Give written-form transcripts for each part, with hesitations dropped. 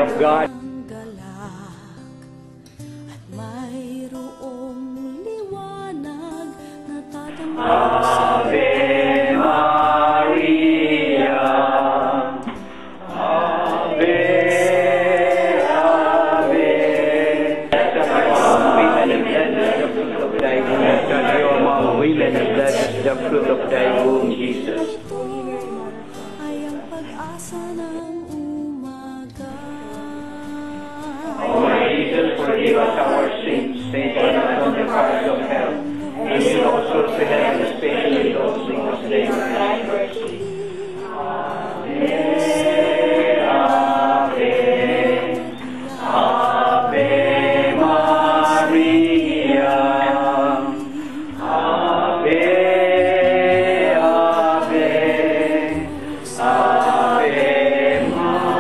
of God. Ave Maria, Ave, Ave. Women and blessed the fruit of thy womb, Jesus. O Jesus, forgive us our sins, save us from the fires of hell, and lead all souls to heaven, especially those in most need of thy mercy. Ave, Ave, Ave Maria, Ave, Ave, Ave Maria.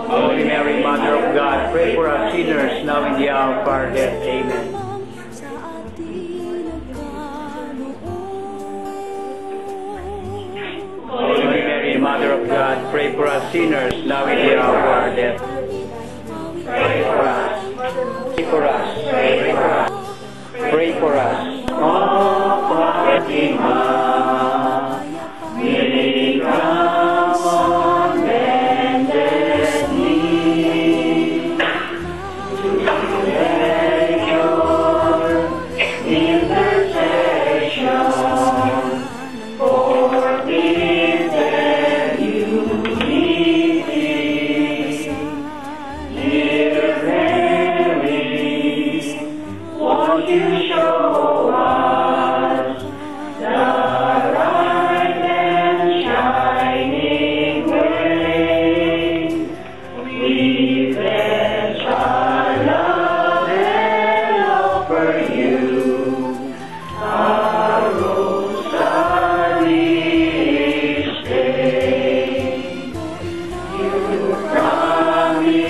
Holy Mary, Mother of God, pray for us sinners now in the hour of our death. Amen. Holy Mary, Mother of God, pray for us sinners now in the hour of our death. Pray for us. Pray for us. Pray for us. Pray for us. Oh, Fatima, we come on bended knee to beg your intercession for me that you need me. Dear Mary, won't you show us the right and shining way? We pledge our love and offer you our rosary each day. You promise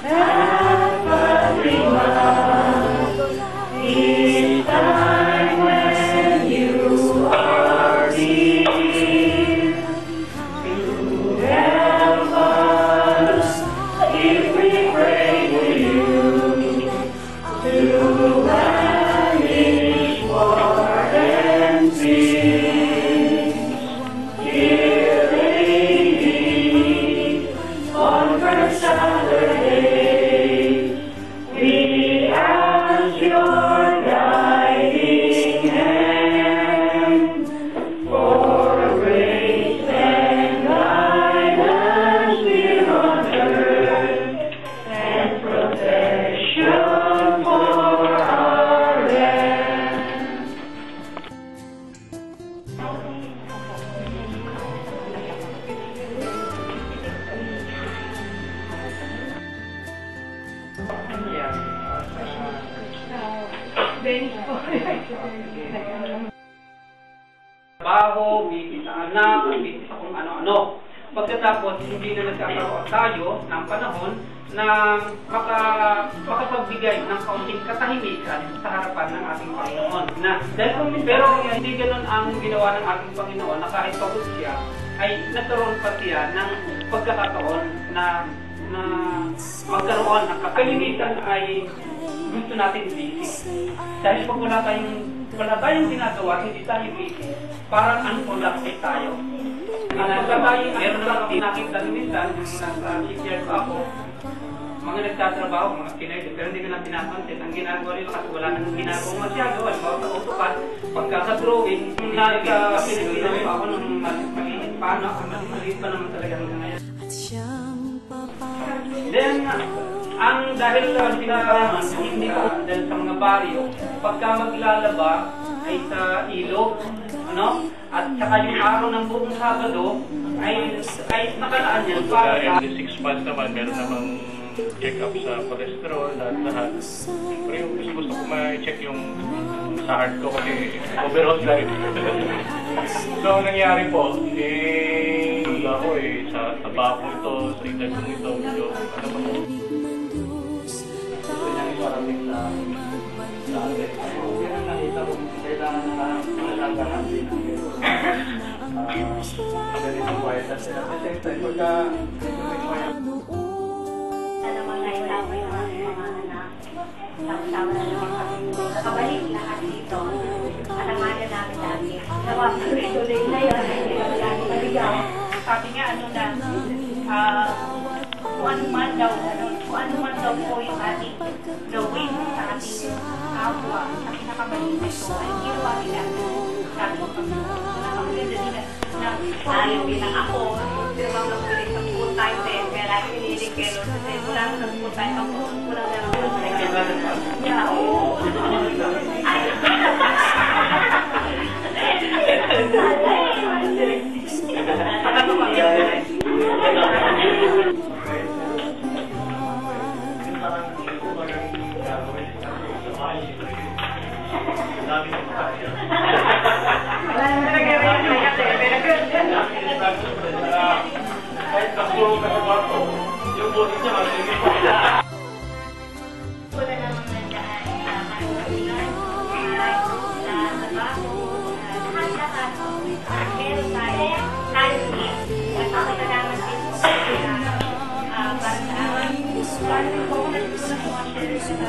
at Fatima each time when you are near to help us if we pray to you to banish war and peace. Dear Lady, on first Saturday, we ask your guiding hand for grace and guidance here on earth and protection for our land. Trabaho, bibig sa anak, bibig sa kung ano-ano. Pagkatapos, hindi na nagkakaroon tayo ng panahon na makapagbigay ng kaunting katahimikan sa harapan ng ating Panginoon. Pero hindi ganun ang ginawa ng ating Panginoon na kahit pagod siya, ay nagkaroon pa siya ng pagkakataon na magkaroon ng kalimitan ay gusto natin busy. Dahil pag wala tayong ginagawa, hindi tayo busy. Parang unproductive tayo. Meron lang nakita ni minsan, nasa years ako, mga nagtatrabaho, mga Pinoy, pero hindi ko na pinapansin. Ang ginagawa nila kasi wala nang ginagawa masyado. Halimbawa sa AutoCAD, pagkaka-drawing, nagka-pinag-pinawin ako nung maliit pa, maliit pa naman talaga hanggang ngayon. Then, dahil pinakaraman, hindi ko dahil sa mga baryo, pagka maglalaba ay sa ilog, at saka yung araw ng buong Sabado ay nakalaan yan para sa... 6 months naman, meron namang check-up sa cholesterol, lahat. Pero yung gusto ko ma-check yung sa heart ko kasi overall life. So, ang nangyari po, ako sa taba ko ito, sa edad ko ito, medyo, gusto niya iparating sa atin. Kaya nakita ko, kailangan na malalagaan din ang Magaling ang quiet at sila. At the same time, pagka may quiet. Ano mga isama yung mga anak. Sama-sama na naman kami. Nakabalik lahat dito. Alamanan namin dati. Tuloy na yun. Sabi nga, ano na, kung ano man daw po yung ating gawin sa ating kapwa, sa pinakamaliit ito, ay ginawa nila sa ating Panginoon. Napakaganda nila na Ayaw bilang ako. Diba magulit sa full time din. Kaya lagi hinihiling kay Lord. Kasi wala ko ng full time ako. Wala na lang full time. Yeah, oo. Kahit nakulong ka sa kwarto, yung boses niya magiging pagkita. Wala namang nandaan sa kalusugan, sa trabaho, lahat-lahat. Meron tayo din. Nagpakita naman din po para sa amin. Para sa po na ito na mga share sa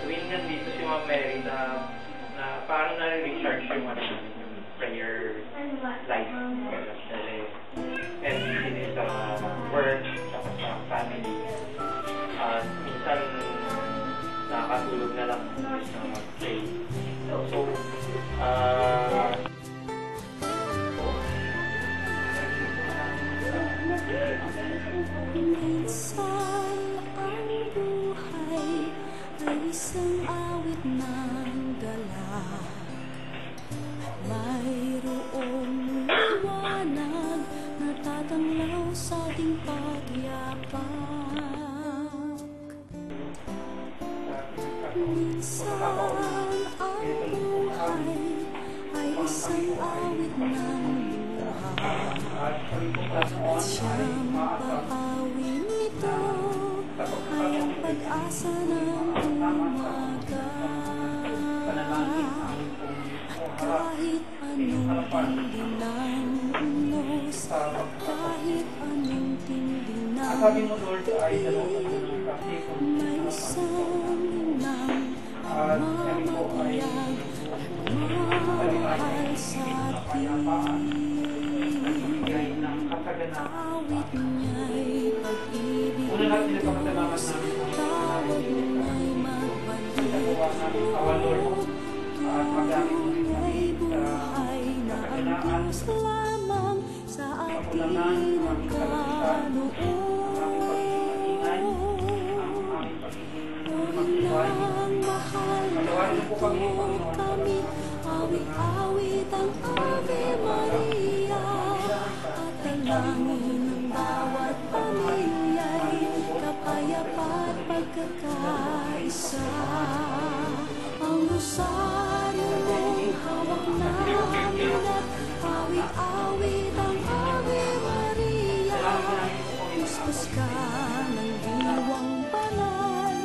Tuwing nandito si Ma'am Mary na paano na-recharge yung prayer life. Kasi busy din sa work, sa family. Minsan nakakatulog na lang na mag-pray. So, minsan ang buhay ay isang awit ng galak. Mayroong liwanag na tatanglaw sa ating pagyapak. Minsan ang buhay ay isang awit ng luha. At siyang paawin nito ay ang pag-asa ng umaga. Kahit anong tindi ng unos, kahit anong tindi ng may isang nang mamahayag, mahal sa atin. Awit niya'y pag-ibig, tawag niya'y magbalik. Tunay buhay na ang Diyos lamang sa atin nakanoon. Walang mahal mo kami, awit-awit ang Ave Maria. Dalangin ng bawat pamilya'y kapayapa at pagkakaisa. Ang rosaryo mong hawak namin at awit-awit ang Ave Maria. Pustos ka ng diwang banal,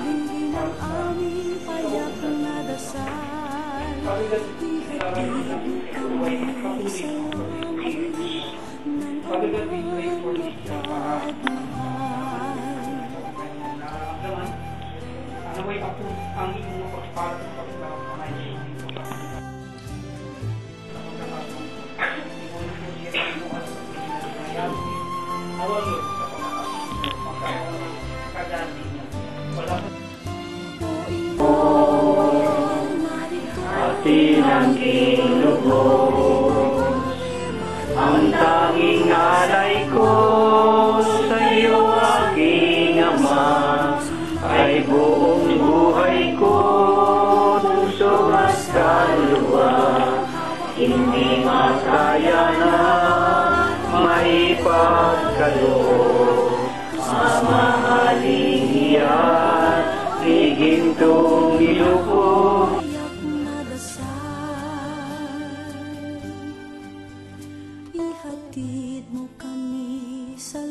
lingin ang aming payak na dasal. Ihagin kami sa Naway ako ang inyong pagpapalad ng pagpapakain. Awal ipagkaloob. Mamahaling iyan, igintong nilubog. Kaya't madasal, ihatid mo kami sa